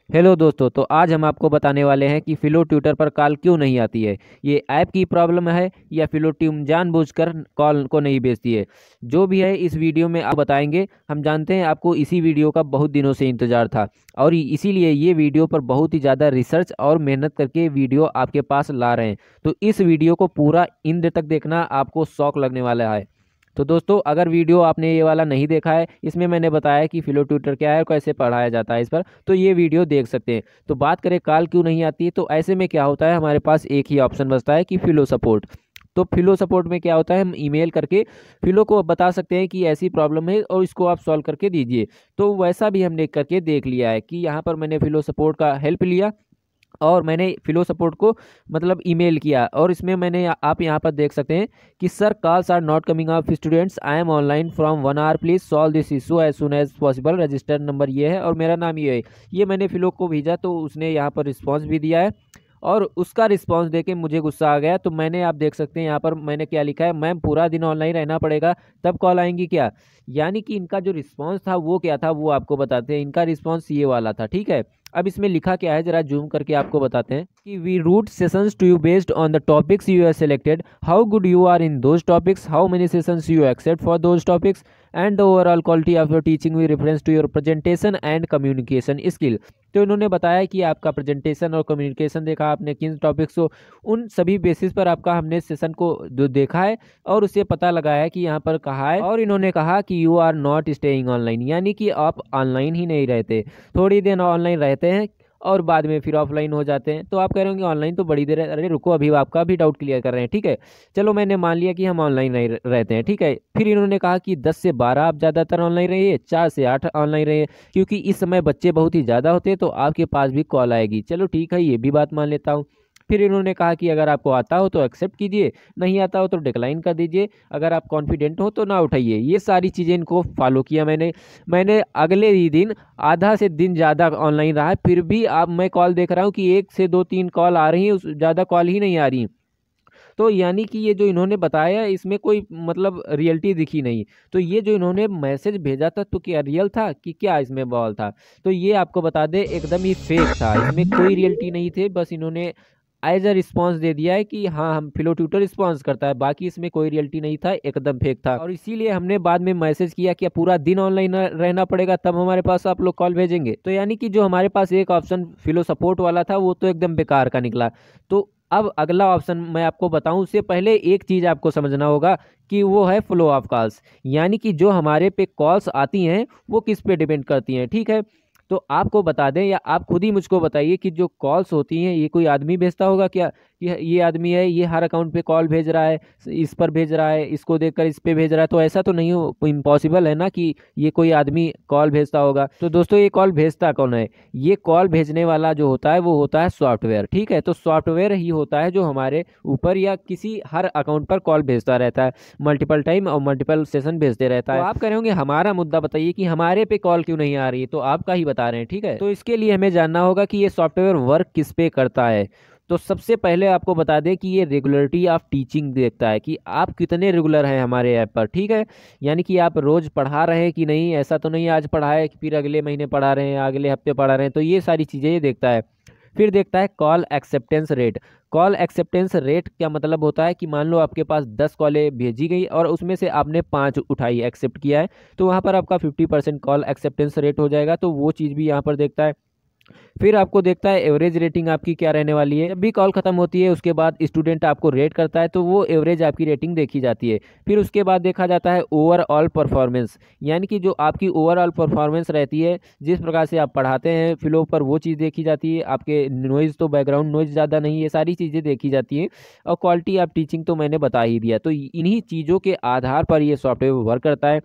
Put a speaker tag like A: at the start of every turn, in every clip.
A: Hello दोस्तों, तो आज हम आपको बताने वाले हैं कि फिलो ट्यूटर पर कॉल क्यों नहीं आती है। ये ऐप की प्रॉब्लम है या फिलो टीम जानबूझकर कॉल को नहीं भेजती है। जो भी है इस वीडियो में आप बताएंगे। हम जानते हैं आपको इसी वीडियो का बहुत दिनों से इंतजार था और इसीलिए ये वीडियो पर बहुत ही ज़्यादा रिसर्च और मेहनत करके वीडियो आपके पास ला रहे हैं। तो इस वीडियो को पूरा इन तक देखना, आपको शौक लगने वाला है। तो दोस्तों, अगर वीडियो आपने ये वाला नहीं देखा है, इसमें मैंने बताया कि फिलो ट्यूटर क्या है और कैसे पढ़ाया जाता है इस पर, तो ये वीडियो देख सकते हैं। तो बात करें कॉल क्यों नहीं आती, तो ऐसे में क्या होता है, हमारे पास एक ही ऑप्शन बचता है कि फिलो सपोर्ट। तो फिलो सपोर्ट में क्या होता है, हम ईमेल करके फिलो को बता सकते हैं कि ऐसी प्रॉब्लम है और इसको आप सॉल्व करके दीजिए। तो वैसा भी हमने करके देख लिया है कि यहाँ पर मैंने फिलो सपोर्ट का हेल्प लिया और मैंने फिलो सपोर्ट को मतलब ईमेल किया। और इसमें मैंने आप यहाँ पर देख सकते हैं कि sir, calls are not coming up students, I am online from 1 hour, please solve this issue as soon as possible. Register number ये है और मेरा नाम ये है। ये मैंने फिलो को भेजा तो उसने यहाँ पर रिस्पॉन्स भी दिया है और उसका रिस्पांस देके मुझे गुस्सा आ गया। तो मैंने, आप देख सकते हैं यहाँ पर मैंने क्या लिखा है, मैम पूरा दिन ऑनलाइन रहना पड़ेगा तब कॉल आएंगी क्या। यानी कि इनका जो रिस्पांस था वो क्या था, वो आपको बताते हैं। इनका रिस्पांस ये वाला था, ठीक है। अब इसमें लिखा क्या है, जरा जूम करके आपको बताते हैं कि we route sessions to you based on the topics you have selected, how good you are in those topics, how many sessions you accept for those topics and the overall quality of your teaching with reference to your presentation and communication skill. तो इन्होंने बताया कि आपका presentation और communication देखा आपने किन topics को, उन सभी बेसिस पर आपका हमने सेशन को जो देखा है और उससे पता लगाया है कि यहाँ पर कहा है। और इन्होंने कहा कि you are not staying online, यानी कि आप ऑनलाइन ही नहीं रहते, थोड़ी देर ऑनलाइन रहते हैं और बाद में फिर ऑफलाइन हो जाते हैं। तो आप कह रहे होंगे ऑनलाइन तो बड़ी देर है, अरे रुको, अभी आपका भी डाउट क्लियर कर रहे हैं, ठीक है। चलो, मैंने मान लिया कि हम ऑनलाइन रहते हैं, ठीक है। फिर इन्होंने कहा कि 10 से 12 आप ज़्यादातर ऑनलाइन रहिए, 4 से 8 ऑनलाइन रहिए, क्योंकि इस समय बच्चे बहुत ही ज़्यादा होते हैं तो आपके पास भी कॉल आएगी। चलो ठीक है, ये भी बात मान लेता हूँ। फिर इन्होंने कहा कि अगर आपको आता हो तो एक्सेप्ट कीजिए, नहीं आता हो तो डिक्लाइन कर दीजिए, अगर आप कॉन्फिडेंट हो तो ना उठाइए। ये सारी चीज़ें इनको फॉलो किया मैंने अगले ही दिन आधा से दिन ज़्यादा ऑनलाइन रहा है, फिर भी आप, मैं कॉल देख रहा हूँ कि 1 से 2 3 कॉल आ रही हैं, ज़्यादा कॉल ही नहीं आ रही। तो यानी कि ये जो इन्होंने बताया इसमें कोई मतलब रियलिटी दिखी नहीं। तो ये जो इन्होंने मैसेज भेजा था तो क्या रियल था कि क्या इसमें बॉल था, तो ये आपको बता दे एकदम ही फेक था। इसमें कोई रियलिटी नहीं थे, बस इन्होंने एज अ रिस्पॉन्स दे दिया है कि हाँ हम फिलो ट्यूटर रिस्पॉन्स करता है, बाकी इसमें कोई रियलिटी नहीं था, एकदम फेक था। और इसीलिए हमने बाद में मैसेज किया कि पूरा दिन ऑनलाइन रहना पड़ेगा तब हमारे पास आप लोग कॉल भेजेंगे। तो यानी कि जो हमारे पास एक ऑप्शन फिलो सपोर्ट वाला था वो तो एकदम बेकार का निकला। तो अब अगला ऑप्शन मैं आपको बताऊं, उससे पहले एक चीज़ आपको समझना होगा कि वो है फ्लो ऑफ कॉल्स। यानी कि जो हमारे पे कॉल्स आती हैं वो किस पे डिपेंड करती हैं, ठीक है। तो आपको बता दें या आप खुद ही मुझको बताइए कि जो कॉल्स होती हैं ये कोई आदमी भेजता होगा क्या, कि ये आदमी है, ये हर अकाउंट पे कॉल भेज रहा है, इस पर भेज रहा है, इसको देखकर इस पे भेज रहा है, तो ऐसा तो नहीं हो, इम्पॉसिबल है ना कि ये कोई आदमी कॉल भेजता होगा। तो दोस्तों, ये कॉल भेजता कौन है, ये कॉल भेजने वाला जो होता है वो होता है सॉफ्टवेयर, ठीक है। तो सॉफ्टवेयर ही होता है जो हमारे ऊपर या किसी हर अकाउंट पर कॉल भेजता रहता है, मल्टीपल टाइम और मल्टीपल सेशन भेजते रहता है। तो आप कह रहे होंगे हमारा मुद्दा बताइए कि हमारे पे कॉल क्यों नहीं आ रही है, तो आपका ही बता रहे हैं, ठीक है। तो इसके लिए हमें जानना होगा कि ये सॉफ्टवेयर वर्क किस पे करता है। तो सबसे पहले आपको बता दें कि ये रेगुलरिटी ऑफ टीचिंग देखता है कि आप कितने रेगुलर हैं हमारे ऐप पर, ठीक है। यानी कि आप रोज पढ़ा रहे हैं कि नहीं, ऐसा तो नहीं आज पढ़ा है फिर अगले महीने पढ़ा रहे हैं, अगले हफ्ते पढ़ा रहे हैं, तो ये सारी चीज़ें ये देखता है। फिर देखता है call acceptance rate. Call acceptance rate क्या मतलब होता है कि मान लो आपके पास 10 कॉलें भेजी गई और उसमें से आपने 5 उठाई, एक्सेप्ट किया है, तो वहाँ पर आपका 50% कॉल एक्सेप्टेंस रेट हो जाएगा। तो वो चीज़ भी यहाँ पर देखता है। फिर आपको देखता है एवरेज रेटिंग आपकी क्या रहने वाली है। जब भी कॉल खत्म होती है उसके बाद स्टूडेंट आपको रेट करता है तो वो एवरेज आपकी रेटिंग देखी जाती है। फिर उसके बाद देखा जाता है ओवरऑल परफॉर्मेंस, यानी कि जो आपकी ओवरऑल परफॉर्मेंस रहती है, जिस प्रकार से आप पढ़ाते हैं फ्लो पर, वो चीज़ देखी जाती है। आपके नॉइज़, तो बैकग्राउंड नॉइज़ ज़्यादा नहीं, ये सारी चीज़ें देखी जाती हैं। और क्वालिटी ऑफ टीचिंग तो मैंने बता ही दिया। तो इन्हीं चीज़ों के आधार पर ये सॉफ्टवेयर वर्क करता है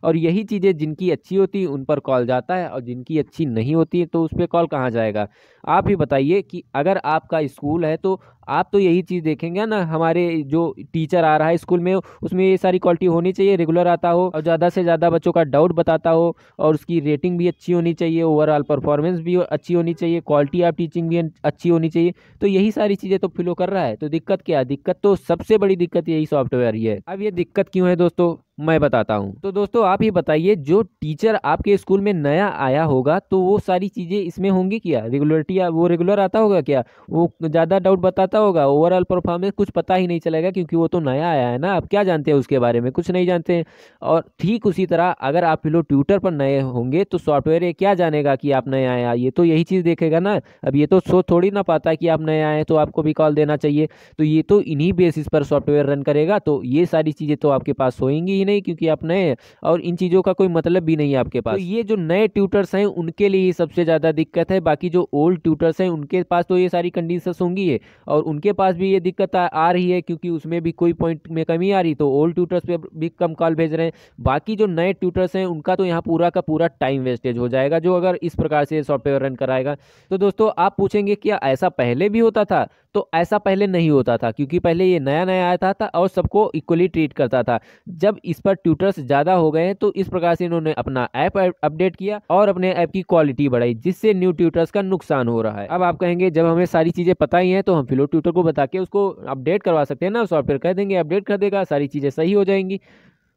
A: और यही चीज़ें जिनकी अच्छी होती है उन पर कॉल जाता है और जिनकी अच्छी नहीं होती है तो उस पर कॉल कहाँ जाएगा। आप ही बताइए कि अगर आपका स्कूल है तो आप तो यही चीज़ देखेंगे ना, हमारे जो टीचर आ रहा है स्कूल में उसमें ये सारी क्वालिटी होनी चाहिए, रेगुलर आता हो और ज़्यादा से ज़्यादा बच्चों का डाउट बताता हो और उसकी रेटिंग भी अच्छी होनी चाहिए, ओवरऑल परफॉर्मेंस भी अच्छी होनी चाहिए, क्वालिटी ऑफ टीचिंग भी अच्छी होनी चाहिए। तो यही सारी चीज़ें तो फ्लो कर रहा है, तो दिक्कत क्या है, दिक्कत तो सबसे बड़ी दिक्कत यही सॉफ्टवेयर ही है। अब ये दिक्कत क्यों है दोस्तों, मैं बताता हूँ। तो दोस्तों, आप ही बताइए, जो टीचर आपके स्कूल में नया आया होगा तो वो सारी चीज़ें इसमें होंगी क्या? रेगुलरिटी, वो रेगुलर आता होगा क्या? वो ज़्यादा डाउट बताता होगा? ओवरऑल परफॉर्मेंस कुछ पता ही नहीं चलेगा, क्योंकि वो तो नया आया है ना। आप क्या जानते हैं उसके बारे में? कुछ नहीं जानते हैं। और ठीक उसी तरह अगर आप फिलो ट्यूटर पर नए होंगे तो सॉफ्टवेयर ये क्या जानेगा कि आप नए आए? ये तो यही चीज़ देखेगा ना। अब ये तो सोच थोड़ी ना पाता है कि आप नए आए तो आपको भी कॉल देना चाहिए। तो ये तो इन्हीं बेसिस पर सॉफ्टवेयर रन करेगा। तो ये सारी चीज़ें तो आपके पास होएंगी ही नहीं, क्योंकि आप नए हैं और इन चीज़ों का कोई मतलब भी नहीं है आपके पास। तो ये जो नए ट्यूटर्स हैं उनके लिए सबसे ज़्यादा दिक्कत है। बाकी जो ओल्ड ट्यूटर्स हैं उनके पास तो ये सारी कंडीशंस होंगी है, और उनके पास भी ये दिक्कत आ रही है, क्योंकि उसमें भी कोई पॉइंट में कमी आ रही, तो ओल्ड ट्यूटर्स पे भी कम कॉल भेज रहे हैं। बाकी जो नए ट्यूटर्स हैं उनका तो यहाँ पूरा का पूरा टाइम वेस्टेज हो जाएगा, जो अगर इस प्रकार से सॉफ्टवेयर रन कराएगा। तो दोस्तों आप पूछेंगे क्या ऐसा पहले भी होता था? तो ऐसा पहले नहीं होता था, क्योंकि पहले ये नया नया आया था और सबको इक्वली ट्रीट करता था। जब इस पर ट्यूटर्स ज़्यादा हो गए हैं तो इस प्रकार से इन्होंने अपना ऐप अपडेट किया और अपने ऐप की क्वालिटी बढ़ाई, जिससे न्यू ट्यूटर्स का नुकसान हो रहा है। अब आप कहेंगे जब हमें सारी चीज़ें पता ही हैं तो हम फिलो ट्यूटर को बता के उसको अपडेट करवा सकते हैं ना। सॉफ्टवेयर कह देंगे अपडेट कर देगा, सारी चीज़ें सही हो जाएंगी।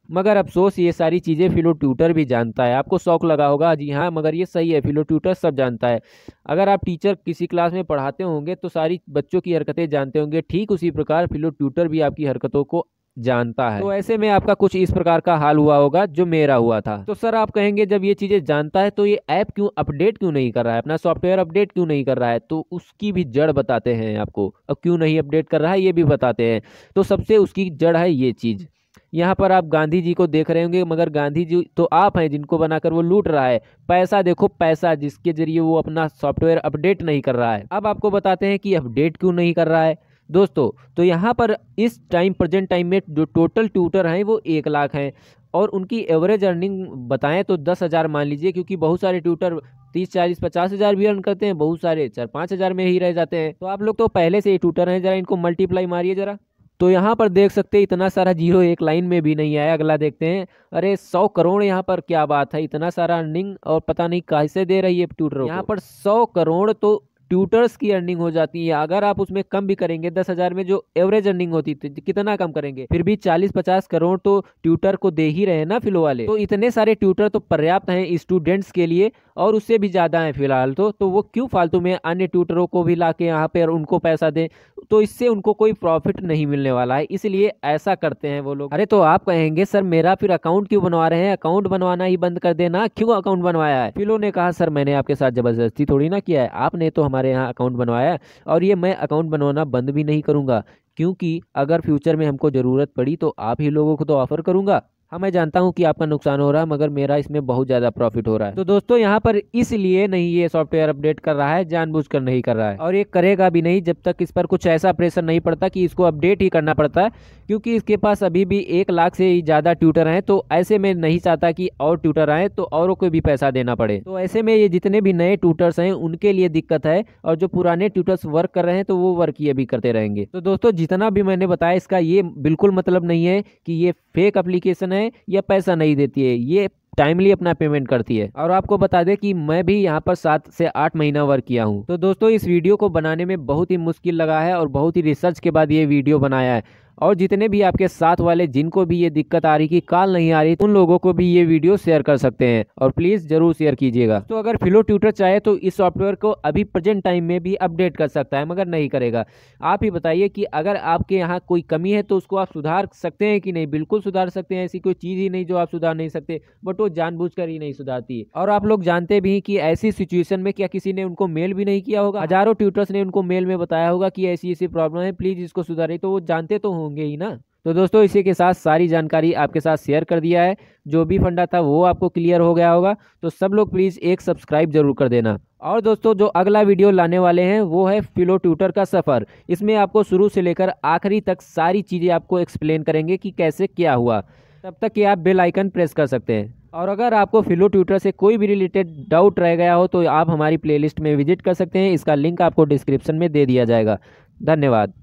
A: मगर अफसोस ये सारी चीज़ें फिलो ट्यूटर भी जानता है। आपको शौक लगा होगा, जी हाँ, मगर ये सही है, फिलो ट्यूटर सब जानता है। अगर आप टीचर किसी क्लास में पढ़ाते होंगे तो सारी बच्चों की हरकतें जानते होंगे, ठीक उसी प्रकार फिलो ट्यूटर भी आपकी हरकतों को जानता है। तो ऐसे में आपका कुछ इस प्रकार का हाल हुआ होगा जो मेरा हुआ था। तो सर आप कहेंगे जब ये चीज़ें जानता है तो ये ऐप क्यों अपडेट क्यों नहीं कर रहा है, अपना सॉफ्टवेयर अपडेट क्यों नहीं कर रहा है? तो उसकी भी जड़ बताते हैं आपको। अब क्यों नहीं अपडेट कर रहा है ये भी बताते हैं। तो सबसे उसकी जड़ है ये चीज़। यहाँ पर आप गांधी जी को देख रहे होंगे, मगर गांधी जी तो आप हैं जिनको बनाकर वो लूट रहा है। पैसा देखो, पैसा, जिसके जरिए वो अपना सॉफ्टवेयर अपडेट नहीं कर रहा है। अब आपको बताते हैं कि अपडेट क्यों नहीं कर रहा है दोस्तों। तो यहाँ पर इस टाइम प्रेजेंट टाइम में जो टोटल ट्यूटर हैं वो 1 लाख हैं, और उनकी एवरेज अर्निंग बताएं तो 10,000 मान लीजिए, क्योंकि बहुत सारे ट्यूटर 30, 40, 50 हज़ार भी अर्न करते हैं, बहुत सारे 4-5 हज़ार में ही रह जाते हैं। तो आप लोग तो पहले से ही ट्यूटर हैं, जरा इनको मल्टीप्लाई मारिए जरा। तो यहाँ पर देख सकते हैं इतना सारा जीरो एक लाइन में भी नहीं आया। अगला देखते हैं, अरे 100 करोड़, यहाँ पर क्या बात है, इतना सारा अर्निंग और पता नहीं कैसे दे रही है ट्यूटरों को। यहाँ पर 100 करोड़ तो ट्यूटर्स की अर्निंग हो जाती है। अगर आप उसमें कम भी करेंगे, 10,000 में जो एवरेज अर्निंग होती थी, कितना कम करेंगे, फिर भी 40-50 करोड़ तो ट्यूटर को दे ही रहे हैं ना फिलो वाले। तो इतने सारे ट्यूटर तो पर्याप्त हैं स्टूडेंट्स के लिए, और उससे भी ज़्यादा है फिलहाल। तो वो क्यों फालतू में अन्य ट्यूटरों को भी ला के यहाँ पे उनको पैसा दें? तो इससे उनको कोई प्रॉफिट नहीं मिलने वाला है, इसलिए ऐसा करते हैं वो लोग। अरे तो आप कहेंगे सर मेरा फिर अकाउंट क्यों बनवा रहे हैं? अकाउंट बनवाना ही बंद कर देना। क्यों अकाउंट बनवाया है? फिलो ने कहा सर मैंने आपके साथ जबरदस्ती थोड़ी ना किया है, आपने तो हमारे यहाँ अकाउंट बनवाया है, और ये मैं अकाउंट बनवाना बंद भी नहीं करूंगा, क्योंकि अगर फ्यूचर में हमको ज़रूरत पड़ी तो आप ही लोगों को तो ऑफर करूंगा। हाँ मैं जानता हूँ कि आपका नुकसान हो रहा है, मगर मेरा इसमें बहुत ज़्यादा प्रॉफिट हो रहा है। तो दोस्तों यहाँ पर इसलिए नहीं ये सॉफ्टवेयर अपडेट कर रहा है, जानबूझकर नहीं कर रहा है, और ये करेगा भी नहीं जब तक इस पर कुछ ऐसा प्रेशर नहीं पड़ता कि इसको अपडेट ही करना पड़ता है, क्योंकि इसके पास अभी भी 1 लाख से ही ज़्यादा ट्यूटर हैं। तो ऐसे में नहीं चाहता कि और ट्यूटर आए तो औरों को भी पैसा देना पड़े। तो ऐसे में ये जितने भी नए ट्यूटर्स हैं उनके लिए दिक्कत है, और जो पुराने ट्यूटर्स वर्क कर रहे हैं तो वो वर्क ये भी करते रहेंगे। तो दोस्तों जितना भी मैंने बताया, इसका ये बिल्कुल मतलब नहीं है कि ये फेक एप्लीकेशन है या पैसा नहीं देती है। ये टाइमली अपना पेमेंट करती है। और आपको बता दें कि मैं भी यहाँ पर 7 से 8 महीना वर्क किया हूँ। तो दोस्तों इस वीडियो को बनाने में बहुत ही मुश्किल लगा है, और बहुत ही रिसर्च के बाद ये वीडियो बनाया है। और जितने भी आपके साथ वाले जिनको भी ये दिक्कत आ रही कि कॉल नहीं आ रही, उन लोगों को भी ये वीडियो शेयर कर सकते हैं, और प्लीज़ ज़रूर शेयर कीजिएगा। तो अगर फिलो ट्यूटर चाहे तो इस सॉफ्टवेयर को अभी प्रेजेंट टाइम में भी अपडेट कर सकता है, मगर नहीं करेगा। आप ही बताइए कि अगर आपके यहाँ कोई कमी है तो उसको आप सुधार सकते हैं कि नहीं? बिल्कुल सुधार सकते हैं, ऐसी कोई चीज़ ही नहीं जो आप सुधार नहीं सकते, बट वो जानबूझकर ही नहीं सुधारती है। और आप लोग जानते भी हैं कि ऐसी सिचुएशन में क्या किसी ने उनको मेल भी नहीं किया होगा? हजारों ट्यूटर्स ने उनको मेल में बताया होगा कि ऐसी ऐसी प्रॉब्लम है, प्लीज़ इसको सुधारिए, तो वो जानते तो होंगे ही ना। तो दोस्तों इसी के साथ सारी जानकारी आपके साथ शेयर कर दिया है। जो भी फंडा था वो आपको क्लियर हो गया होगा। तो सब लोग प्लीज़ एक सब्सक्राइब जरूर कर देना। और दोस्तों जो अगला वीडियो लाने वाले हैं वो है फिलो ट्यूटर का सफ़र। इसमें आपको शुरू से लेकर आखिरी तक सारी चीज़ें आपको एक्सप्लेन करेंगे कि कैसे क्या हुआ। तब तक कि आप बेल आइकन प्रेस कर सकते हैं। और अगर आपको फिलो ट्यूटर से कोई भी रिलेटेड डाउट रह गया हो तो आप हमारी प्लेलिस्ट में विजिट कर सकते हैं। इसका लिंक आपको डिस्क्रिप्शन में दे दिया जाएगा। धन्यवाद।